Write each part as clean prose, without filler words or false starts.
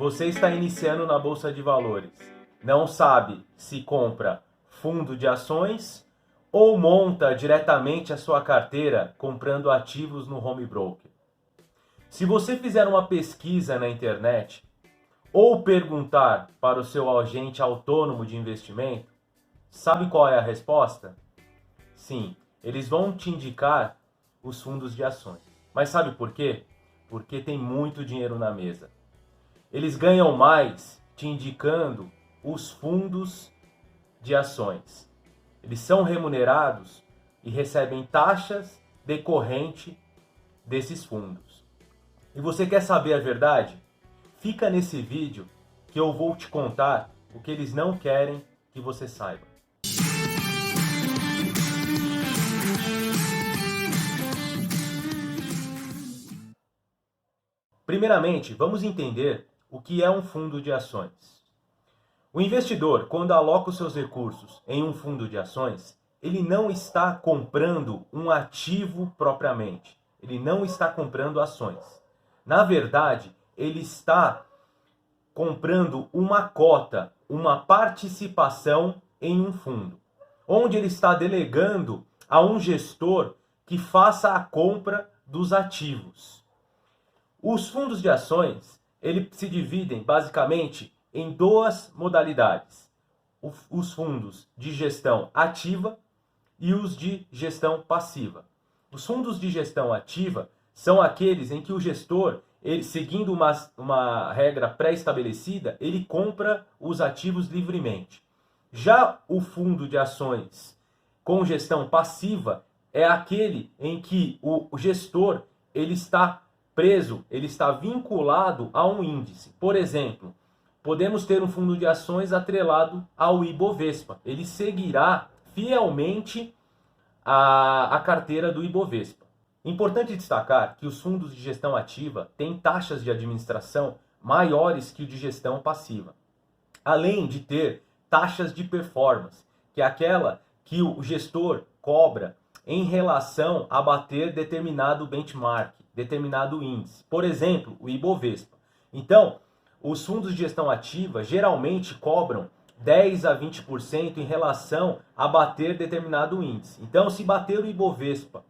Você está iniciando na Bolsa de Valores. Não sabe se compra fundo de ações ou monta diretamente a sua carteira comprando ativos no home broker. Se você fizer uma pesquisa na internet ou perguntar para o seu agente autônomo de investimento, sabe qual é a resposta? Sim, eles vão te indicar os fundos de ações. Mas sabe por quê? Porque tem muito dinheiro na mesa. Eles ganham mais te indicando os fundos de ações. Eles são remunerados e recebem taxas decorrente desses fundos. E você quer saber a verdade? Fica nesse vídeo que eu vou te contar o que eles não querem que você saiba. Primeiramente, vamos entender o que é um fundo de ações. O investidor, quando aloca os seus recursos em um fundo de ações, ele não está comprando um ativo propriamente. Ele não está comprando ações. Na verdade, ele está comprando uma cota, uma participação em um fundo, onde ele está delegando a um gestor que faça a compra dos ativos. Os fundos de ações, eles se dividem basicamente em duas modalidades. Os fundos de gestão ativa e os de gestão passiva. Os fundos de gestão ativa são aqueles em que o gestor, ele, seguindo uma regra pré-estabelecida, ele compra os ativos livremente. Já o fundo de ações com gestão passiva é aquele em que o gestor ele está preso, ele está vinculado a um índice. Por exemplo, podemos ter um fundo de ações atrelado ao Ibovespa. Ele seguirá fielmente a carteira do Ibovespa. Importante destacar que os fundos de gestão ativa têm taxas de administração maiores que o de gestão passiva, além de ter taxas de performance, que é aquela que o gestor cobra em relação a bater determinado benchmark, determinado índice. Por exemplo, o Ibovespa. Então, os fundos de gestão ativa geralmente cobram 10 a 20% em relação a bater determinado índice. Então, se bater o Ibovespa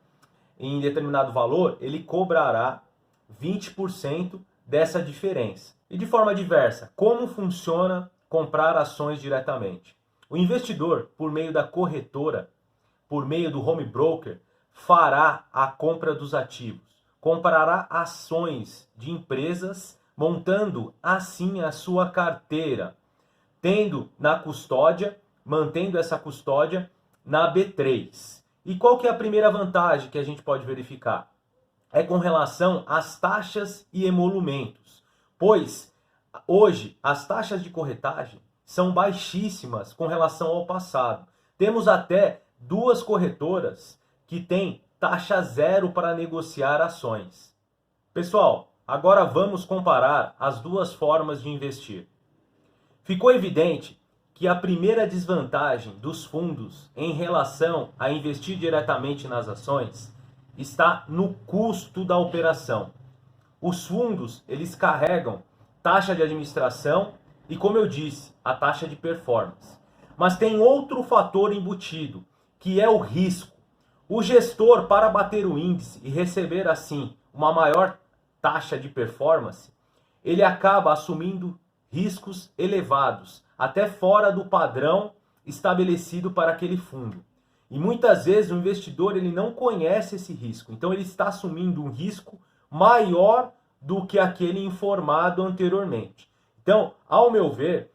em determinado valor, ele cobrará 20% dessa diferença. E de forma diversa, como funciona comprar ações diretamente? O investidor, por meio da corretora, por meio do home broker, fará a compra dos ativos. Comprará ações de empresas, montando assim a sua carteira, tendo na custódia, mantendo essa custódia na B3. E qual que é a primeira vantagem que a gente pode verificar? É com relação às taxas e emolumentos, pois hoje as taxas de corretagem são baixíssimas com relação ao passado. Temos até duas corretoras que têm taxa zero para negociar ações. Pessoal, agora vamos comparar as duas formas de investir. Ficou evidente que a primeira desvantagem dos fundos em relação a investir diretamente nas ações está no custo da operação. Os fundos, eles carregam taxa de administração e, como eu disse, a taxa de performance. Mas tem outro fator embutido, que é o risco. O gestor, para bater o índice e receber assim uma maior taxa de performance, ele acaba assumindo riscos elevados, até fora do padrão estabelecido para aquele fundo. E muitas vezes o investidor ele não conhece esse risco, então ele está assumindo um risco maior do que aquele informado anteriormente. Então, ao meu ver,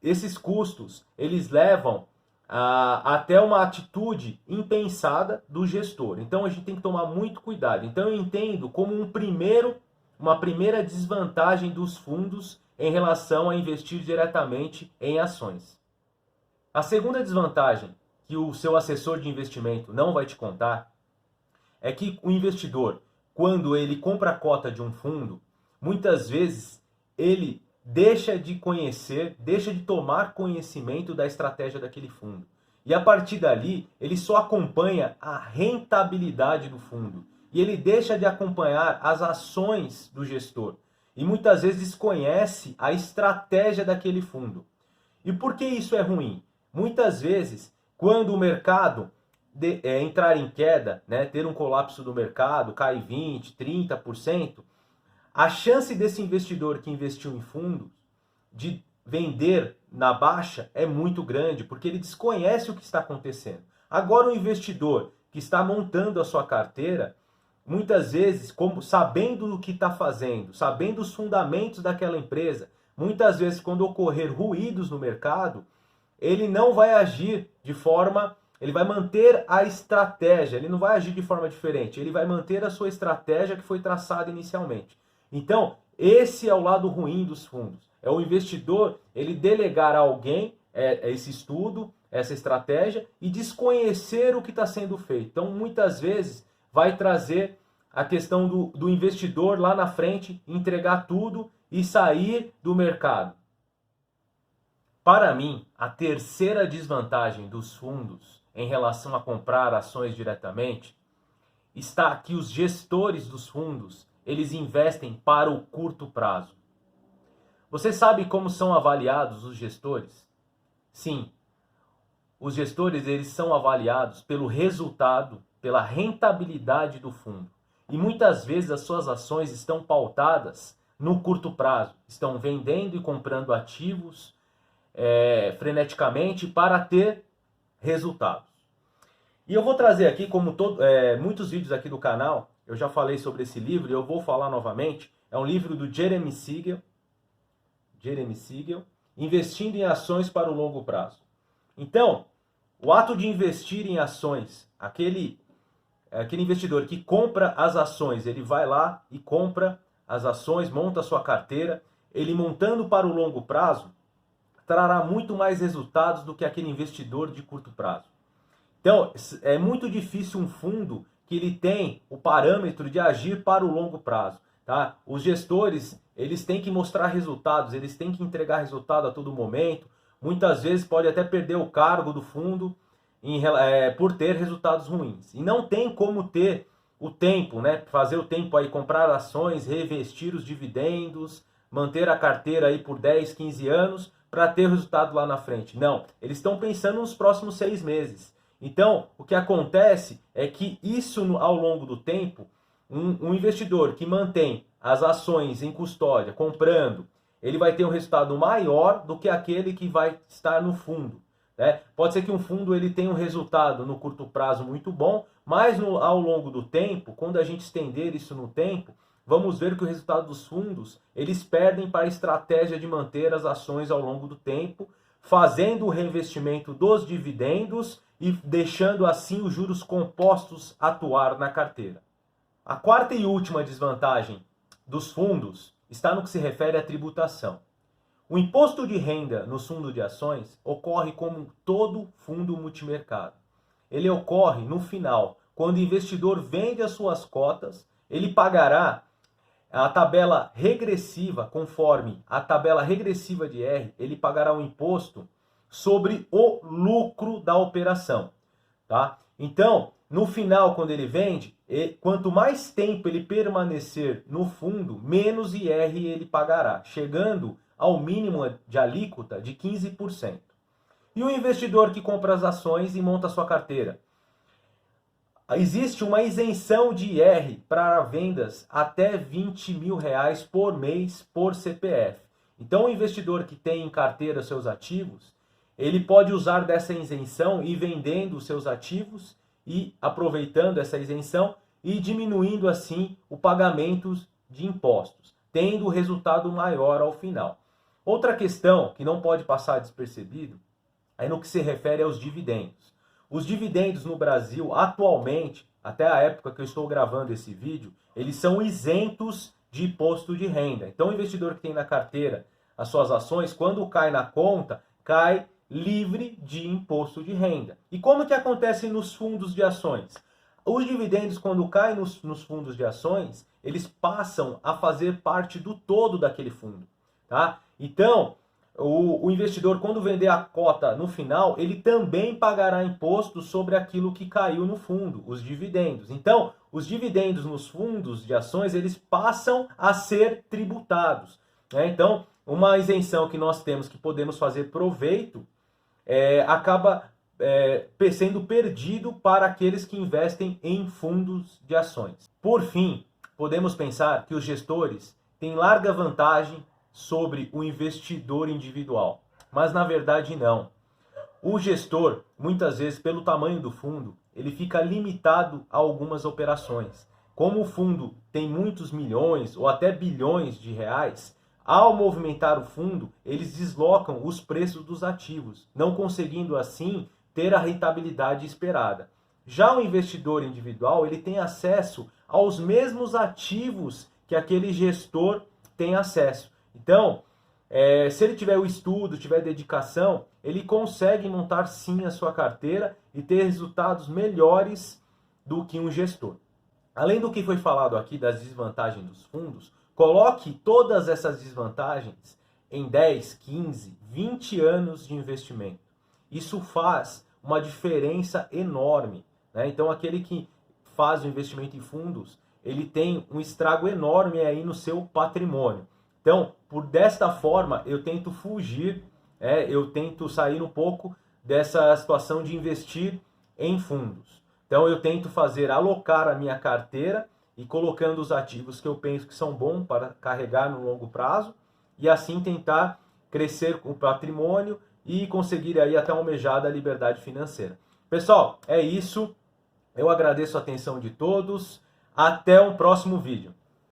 esses custos eles levam até uma atitude impensada do gestor. Então a gente tem que tomar muito cuidado. Então eu entendo como uma primeira desvantagem dos fundos em relação a investir diretamente em ações. A segunda desvantagem que o seu assessor de investimento não vai te contar é que o investidor, quando ele compra a cota de um fundo, muitas vezes ele deixa de conhecer, deixa de tomar conhecimento da estratégia daquele fundo. E a partir dali, ele só acompanha a rentabilidade do fundo. E ele deixa de acompanhar as ações do gestor. e muitas vezes desconhece a estratégia daquele fundo. E por que isso é ruim? Muitas vezes, quando o mercado entrar em queda, né, ter um colapso do mercado, cai 20%, 30%, a chance desse investidor que investiu em fundos de vender na baixa é muito grande, porque ele desconhece o que está acontecendo. Agora, o investidor que está montando a sua carteira, muitas vezes, sabendo o que está fazendo, sabendo os fundamentos daquela empresa, muitas vezes, quando ocorrer ruídos no mercado, ele não vai agir de forma... Ele vai manter a estratégia, ele não vai agir de forma diferente, ele vai manter a sua estratégia que foi traçada inicialmente. Então, esse é o lado ruim dos fundos. É o investidor, ele delegar a alguém esse estudo, essa estratégia e desconhecer o que está sendo feito. Então, muitas vezes, vai trazer a questão do investidor lá na frente, entregar tudo e sair do mercado. Para mim, a terceira desvantagem dos fundos em relação a comprar ações diretamente está que os gestores dos fundos, eles investem para o curto prazo. Você sabe como são avaliados os gestores? Sim, os gestores eles são avaliados pelo resultado, pela rentabilidade do fundo. E muitas vezes as suas ações estão pautadas no curto prazo. Estão vendendo e comprando ativos freneticamente para ter resultados. E eu vou trazer aqui, como muitos vídeos aqui do canal, eu já falei sobre esse livro e eu vou falar novamente. É um livro do Jeremy Siegel, Investindo em Ações para o Longo Prazo. Então, o ato de investir em ações, aquele investidor que compra as ações, ele vai lá e compra as ações, monta a sua carteira, ele montando para o longo prazo, trará muito mais resultados do que aquele investidor de curto prazo. Então, é muito difícil um fundo que ele tem o parâmetro de agir para o longo prazo. Tá? Os gestores, eles têm que mostrar resultados, eles têm que entregar resultado a todo momento. Muitas vezes pode até perder o cargo do fundo por ter resultados ruins. E não tem como ter o tempo, né? Fazer o tempo aí, comprar ações, reinvestir os dividendos, manter a carteira aí por 10, 15 anos para ter o resultado lá na frente. Não, eles estão pensando nos próximos 6 meses. Então, o que acontece é que isso, ao longo do tempo, um investidor que mantém as ações em custódia, comprando, ele vai ter um resultado maior do que aquele que vai estar no fundo. Né? Pode ser que um fundo ele tenha um resultado no curto prazo muito bom, mas ao longo do tempo, quando a gente estender isso no tempo, vamos ver que o resultado dos fundos, eles perdem para a estratégia de manter as ações ao longo do tempo, fazendo o reinvestimento dos dividendos e deixando assim os juros compostos atuar na carteira. A quarta e última desvantagem dos fundos está no que se refere à tributação. O imposto de renda no fundo de ações ocorre como todo fundo multimercado. Ele ocorre no final, quando o investidor vende as suas cotas, ele pagará a tabela regressiva, conforme a tabela regressiva de R, ele pagará um imposto sobre o lucro da operação. Tá? Então, no final, quando ele vende, quanto mais tempo ele permanecer no fundo, menos IR ele pagará, chegando ao mínimo de alíquota de 15%. E o investidor que compra as ações e monta a sua carteira? Existe uma isenção de IR para vendas até R$20 mil por mês por CPF. Então, o investidor que tem em carteira seus ativos, ele pode usar dessa isenção e vendendo os seus ativos e aproveitando essa isenção e diminuindo assim o pagamento de impostos, tendo o resultado maior ao final. Outra questão que não pode passar despercebido é no que se refere aos dividendos. Os dividendos no Brasil, atualmente, até a época que eu estou gravando esse vídeo, eles são isentos de imposto de renda. Então, o investidor que tem na carteira as suas ações, quando cai na conta, cai livre de imposto de renda. E como que acontece nos fundos de ações? Os dividendos, quando caem nos fundos de ações, eles passam a fazer parte do todo daquele fundo. Tá? Então, o investidor, quando vender a cota no final, ele também pagará imposto sobre aquilo que caiu no fundo, os dividendos. Então, os dividendos nos fundos de ações, eles passam a ser tributados, né? Então, uma isenção que nós temos, que podemos fazer proveito, acaba sendo perdido para aqueles que investem em fundos de ações. Por fim, podemos pensar que os gestores têm larga vantagem sobre o investidor individual, mas na verdade não. O gestor, muitas vezes, pelo tamanho do fundo, ele fica limitado a algumas operações. Como o fundo tem muitos milhões ou até bilhões de reais, ao movimentar o fundo, eles deslocam os preços dos ativos, não conseguindo assim ter a rentabilidade esperada. Já o investidor individual, ele tem acesso aos mesmos ativos que aquele gestor tem acesso. Então, se ele tiver o estudo, tiver dedicação, ele consegue montar sim a sua carteira e ter resultados melhores do que um gestor. Além do que foi falado aqui das desvantagens dos fundos, coloque todas essas desvantagens em 10, 15, 20 anos de investimento. Isso faz uma diferença enorme, né? Então, aquele que faz o investimento em fundos, ele tem um estrago enorme aí no seu patrimônio. Então, desta forma, eu tento fugir, eu tento sair um pouco dessa situação de investir em fundos. Então, eu tento alocar a minha carteira e colocando os ativos que eu penso que são bons para carregar no longo prazo e assim tentar crescer com o patrimônio e conseguir aí até almejada liberdade financeira. Pessoal, é isso. Eu agradeço a atenção de todos. Até um próximo vídeo.